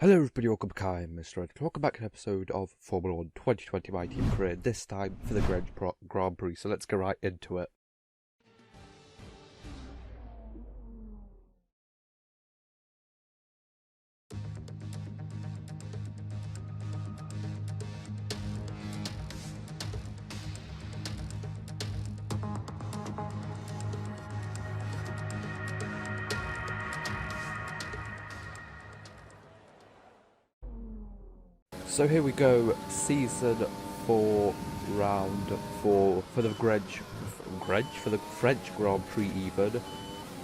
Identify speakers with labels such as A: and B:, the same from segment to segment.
A: Hello everybody, welcome back. I'm MrRedClaw. Welcome back to an episode of Formula 1 2020 My Team Career, this time for the Grand Prix, so let's get right into it. So here we go, Season 4, Round 4 for the French Grand Prix even.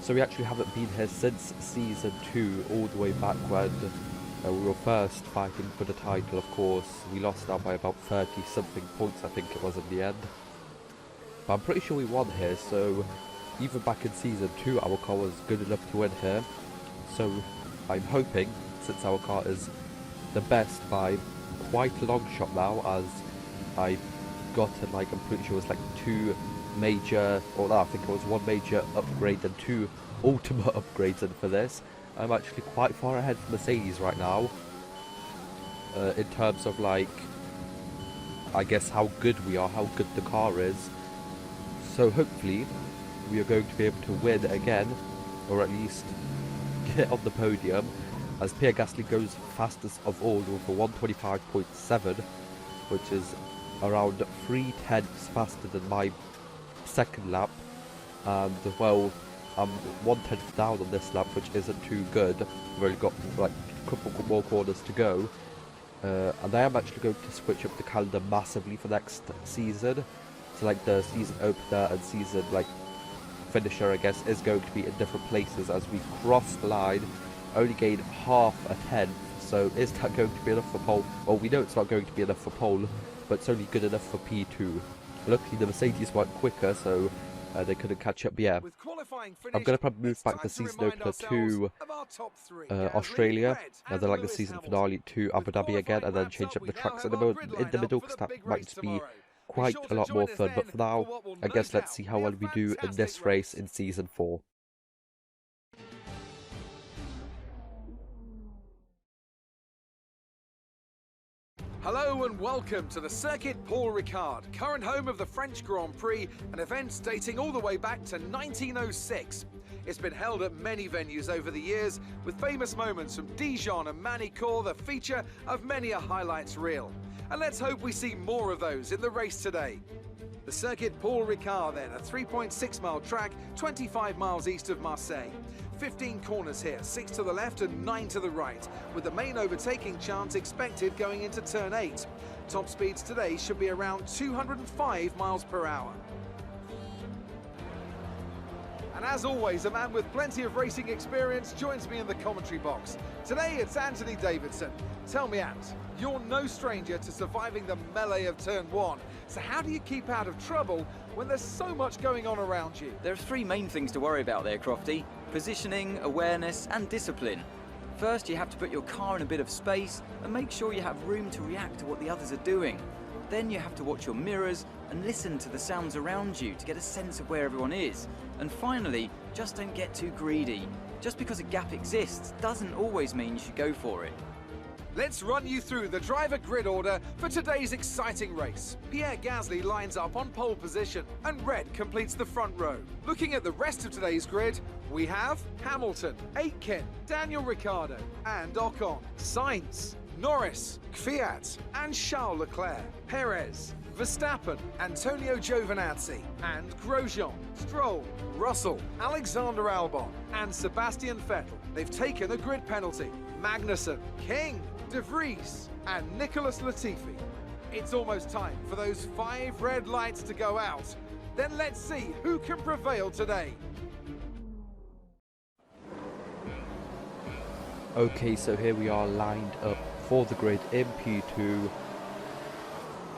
A: So we actually haven't been here since Season 2, all the way back when we were first fighting for the title, of course. We lost out by about 30 something points, I think it was in the end. But I'm pretty sure we won here, so even back in Season 2 our car was good enough to win here. So I'm hoping, since our car is the best by quite a long shot now, as I gotten, like, I'm pretty sure it was like two major, or no, I think it was one major upgrade and two ultimate upgrades in for this. I'm actually quite far ahead from Mercedes right now, in terms of, like, I guess how good we are, how good the car is. So hopefully we are going to be able to win again, or at least get on the podium, as Pierre Gasly goes fastest of all with a 125.7, which is around 3/10 faster than my second lap, and well, I'm 1/10 down on this lap, which isn't too good. We've only got like a couple more corners to go, and I am actually going to switch up the calendar massively for next season. So like the season opener and season like finisher, I guess, is going to be in different places as we cross the line. Only gain half a tenth, so is that going to be enough for pole? Well, we know it's not going to be enough for pole, but it's only good enough for P2. Luckily the Mercedes went quicker, so they couldn't catch up. Yeah, I'm going to probably move back the season opener to Australia, and then like the season finale to Abu Dhabi again, and then change up the tracks in the middle, because that might just be quite a lot more fun. But for now, I guess let's see how well we do in this race in season 4.
B: Hello and welcome to the Circuit Paul Ricard, current home of the French Grand Prix, an event dating all the way back to 1906. It's been held at many venues over the years, with famous moments from Dijon and Manicourt the feature of many a highlights reel. And let's hope we see more of those in the race today. The Circuit Paul Ricard then, a 3.6 mile track, 25 miles east of Marseille. 15 corners here, 6 to the left and 9 to the right, with the main overtaking chance expected going into turn 8. Top speeds today should be around 205 miles per hour. And as always, a man with plenty of racing experience joins me in the commentary box. Today it's Anthony Davidson. Tell me, Ant, you're no stranger to surviving the melee of turn 1. So how do you keep out of trouble when there's so much going on around you?
C: There are three main things to worry about there, Crofty: positioning, awareness and discipline. First, you have to put your car in a bit of space and make sure you have room to react to what the others are doing. Then you have to watch your mirrors and listen to the sounds around you to get a sense of where everyone is. And finally, just don't get too greedy. Just because a gap exists doesn't always mean you should go for it.
B: Let's run you through the driver grid order for today's exciting race. Pierre Gasly lines up on pole position and Red completes the front row. Looking at the rest of today's grid, we have Hamilton, Aitken, Daniel Ricciardo and Ocon, Sainz, Norris, Kvyat and Charles Leclerc, Perez, Verstappen, Antonio Giovinazzi and Grosjean, Stroll, Russell, Alexander Albon and Sebastian Vettel. They've taken a grid penalty. Magnussen, King, De Vries and Nicholas Latifi. It's almost time for those 5 red lights to go out. Then let's see who can prevail today.
A: Okay, so here we are lined up for the grid in P2,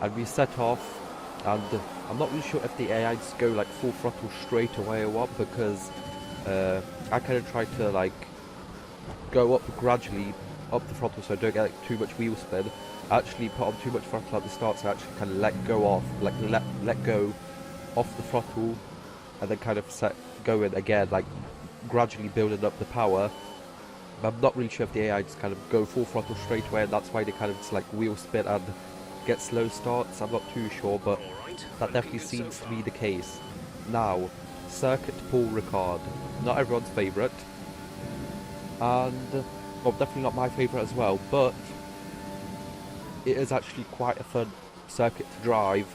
A: and we set off, and I'm not really sure if the AI just go like full throttle straight away or what, because I kind of tried to like go up gradually up the throttle so I don't get like too much wheel spin. I actually put on too much throttle at the start, so I actually kind of let go off, like let go off the throttle, and then kind of set going again, like gradually building up the power. I'm not really sure if the AI just kind of go full throttle straight away, and that's why they kind of just like wheel spin and get slow starts. I'm not too sure, but that definitely seems to be the case. Now, Circuit Paul Ricard. Not everyone's favourite, and well, definitely not my favourite as well, but it is actually quite a fun circuit to drive,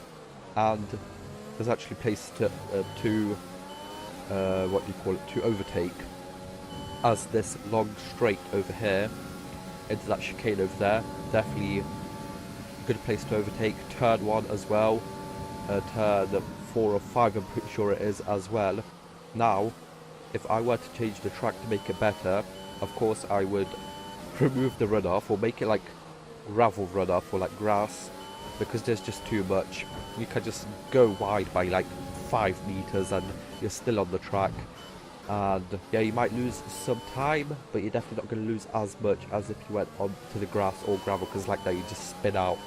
A: and there's actually places to what do you call it, to overtake, as this long straight over here into that chicane over there. Definitely a good place to overtake. Turn 1 as well, turn 4 or 5 I'm pretty sure it is as well. Now, if I were to change the track to make it better, of course I would remove the runoff or make it like gravel runoff or like grass, because there's just too much. You can just go wide by like 5 meters and you're still on the track, and yeah, you might lose some time, but you're definitely not going to lose as much as if you went onto the grass or gravel, because like that you just spin out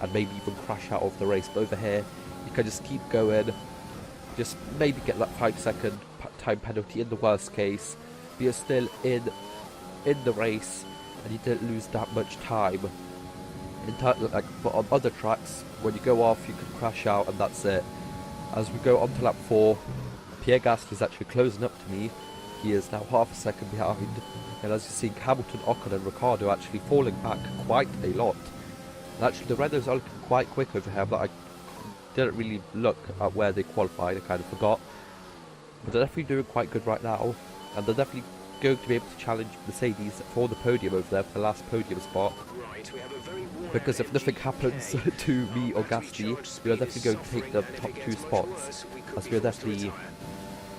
A: and maybe even crash out of the race. But over here you can just keep going, just maybe get that 5-second time penalty in the worst case, but you're still in the race and you didn't lose that much time. But on other tracks, when you go off, you can crash out and that's it. As we go on to lap 4, Pierre Gasly is actually closing up to me. He is now half a second behind, and as you see, Hamilton, Ocon and Ricciardo actually falling back quite a lot. And actually the Renaults are looking quite quick over here, but I didn't really look at where they qualified, I kind of forgot. But they're definitely doing quite good right now, and they're definitely going to be able to challenge Mercedes for the podium over there, for the last podium spot. Because if nothing happens to me or Gasly, we are definitely going to take the top 2 spots, as we are definitely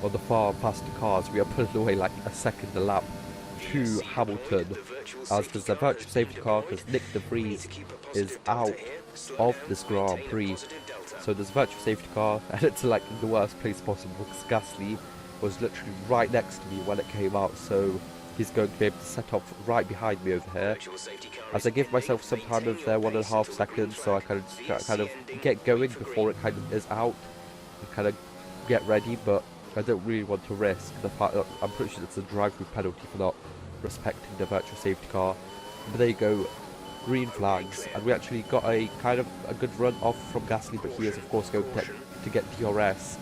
A: on the far faster cars. We are pulling away like a second a lap to Hamilton, as there's a virtual safety car because Nick de Vries is out of this Grand Prix. So there's a virtual safety car, and it's like in the worst place possible because Gasly was literally right next to me when it came out, so he's going to be able to set off right behind me over here. As I give myself some time over there, 1.5 seconds, so I kind of get going before it kind of is out, and kind of get ready, but I don't really want to risk the fact that I'm pretty sure it's a drive-through penalty for not respecting the virtual safety car. But there you go, green flags, and we actually got a kind of a good run off from Gasly, but he is of course going to get DRS.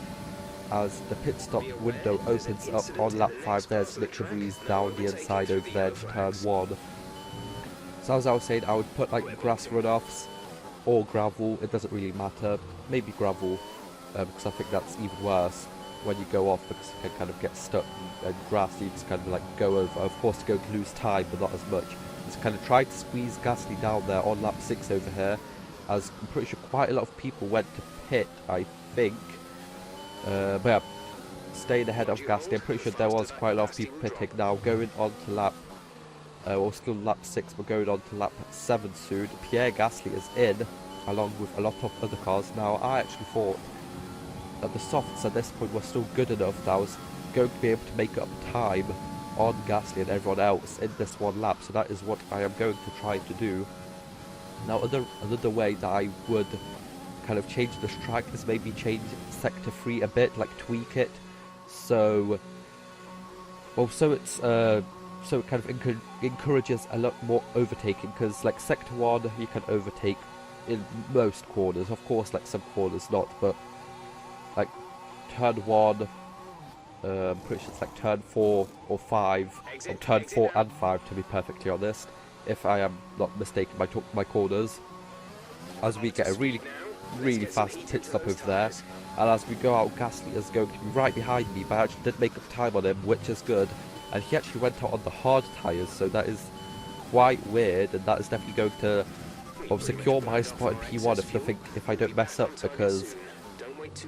A: As the pit stop window opens up on lap 5, there's Nick de Vries down the inside over there to turn 1. So as I was saying, I would put like grass runoffs or gravel, it doesn't really matter, maybe gravel, because I think that's even worse when you go off, because you can kind of get stuck, and grass you just kind of like go over. Of course you're going to lose time, but not as much. Just kind of try to squeeze Gasly down there on lap 6 over here, as I'm pretty sure quite a lot of people went to pit, I think. But yeah, staying ahead of Gasly. I'm pretty sure there was quite a lot of people pitting. Now going on to lap, well still lap 6, but going on to lap 7 soon. Pierre Gasly is in, along with a lot of other cars. Now I actually thought that the softs at this point were still good enough that I was going to be able to make up time on Gasly and everyone else in this one lap. So that is what I am going to try to do. Now another way that I would kind of change this track is maybe change sector 3 a bit, like tweak it, so it's so it kind of encourages a lot more overtaking, because like sector 1 you can overtake in most corners, of course like some corners not, but like turn 1, I'm pretty sure it's like turn 4 or 5, or turn 4 and 5 to be perfectly honest, if I am not mistaken by my corners, as we get a really fast pit stop over there. And as we go out, Gasly is going to be right behind me, but I actually did make up time on him, which is good. And he actually went out on the hard tyres, so that is quite weird, and that is definitely going to secure my spot in P1 if I don't mess up, because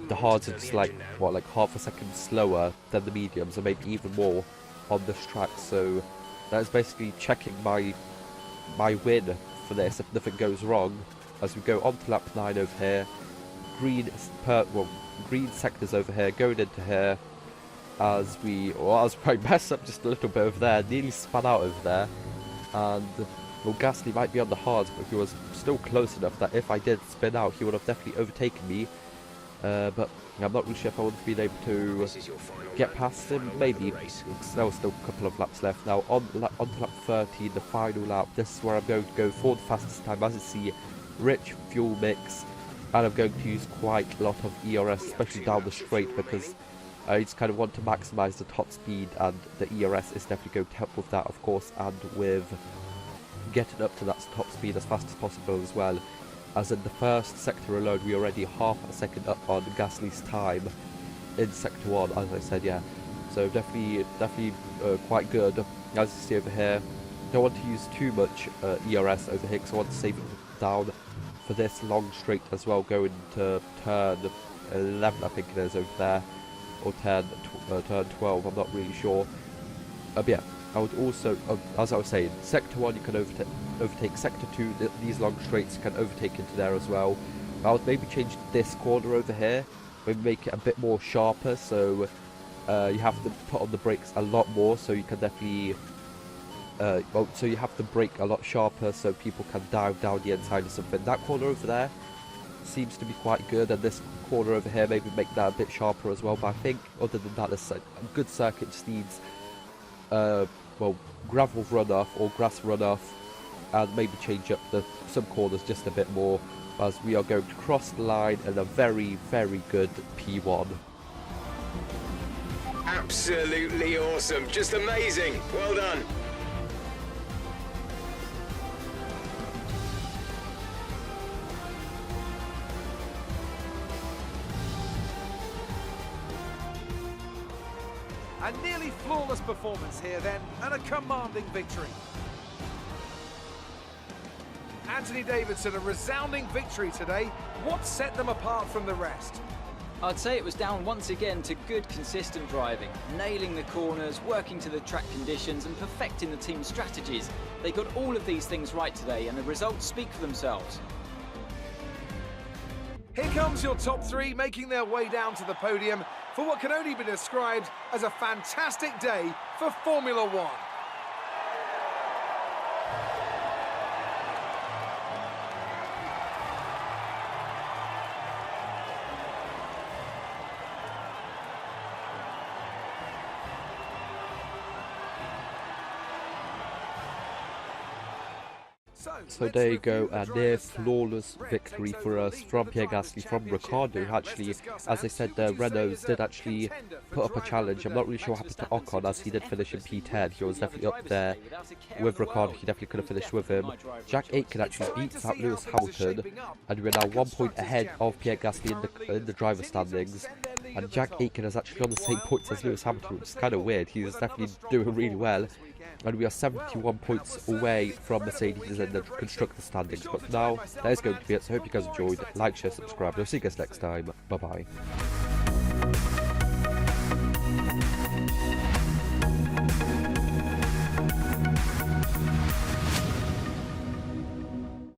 A: the hards are just like, what, like half a second slower than the mediums, or maybe even more on this track. So that is basically checking my win for this if nothing goes wrong. As we go on to lap 9 over here, green sectors over here, going into here, as I mess up just a little bit over there, nearly spun out over there, and well, Gasly might be on the hards, but he was still close enough that if I did spin out, he would have definitely overtaken me. but I'm not really sure if I would have been able to get past him. Maybe, because there was still a couple of laps left. Now on to lap 13, the final lap. This is where I'm going to go for the fastest time. As you see, rich fuel mix, and I'm going to use quite a lot of ERS, especially down the straight, because I just kind of want to maximise the top speed, and the ERS is definitely going to help with that, of course, and with getting up to that top speed as fast as possible as well. As in the first sector alone, we're already half a second up on Gasly's time in sector 1, as I said, yeah. So definitely quite good. As you see over here, don't want to use too much ERS over here, because I want to save it down for this long straight as well, going to turn 11, I think it is, over there, or turn 12, I'm not really sure. But yeah, I would also, as I was saying, sector 1 you can overtake, sector 2, these long straights you can overtake into there as well. I would maybe change this corner over here, maybe make it a bit more sharper, so you have to put on the brakes a lot more, so you can definitely so you have to brake a lot sharper so people can dive down the inside or something. That corner over there seems to be quite good, and this corner over here maybe make that a bit sharper as well, but I think other than that, a good circuit just needs well, gravel runoff or grass runoff, and maybe change up some corners just a bit more, as we are going to cross the line in a very, very good P1.
D: Absolutely awesome, just amazing, well done.
B: A nearly flawless performance here then, and a commanding victory. Anthony Davidson, a resounding victory today. What set them apart from the rest?
C: I'd say it was down once again to good, consistent driving, nailing the corners, working to the track conditions, and perfecting the team's strategies. They got all of these things right today, and the results speak for themselves.
B: Here comes your top 3 making their way down to the podium for what can only be described as a fantastic day for Formula 1.
A: So there you go, a near flawless victory for us from Pierre Gasly, from Ricciardo. Actually, as I said, Renault did actually put up a challenge. I'm not really sure what happened to Ocon, as he did finish in P10. He was definitely up there with Ricciardo. He definitely could have finished with him. Jack Aitken actually beats out Lewis Hamilton, and we're now 1 point ahead of Pierre Gasly in the driver standings. And Jack Aitken is actually on the same points as Lewis Hamilton, which is kind of weird. He's definitely doing really well. And we are 71 points away from Mercedes in the constructor standings. But now, that is going to be it. So I hope you guys enjoyed. Like, share, subscribe. I'll see you guys next time. Bye-bye.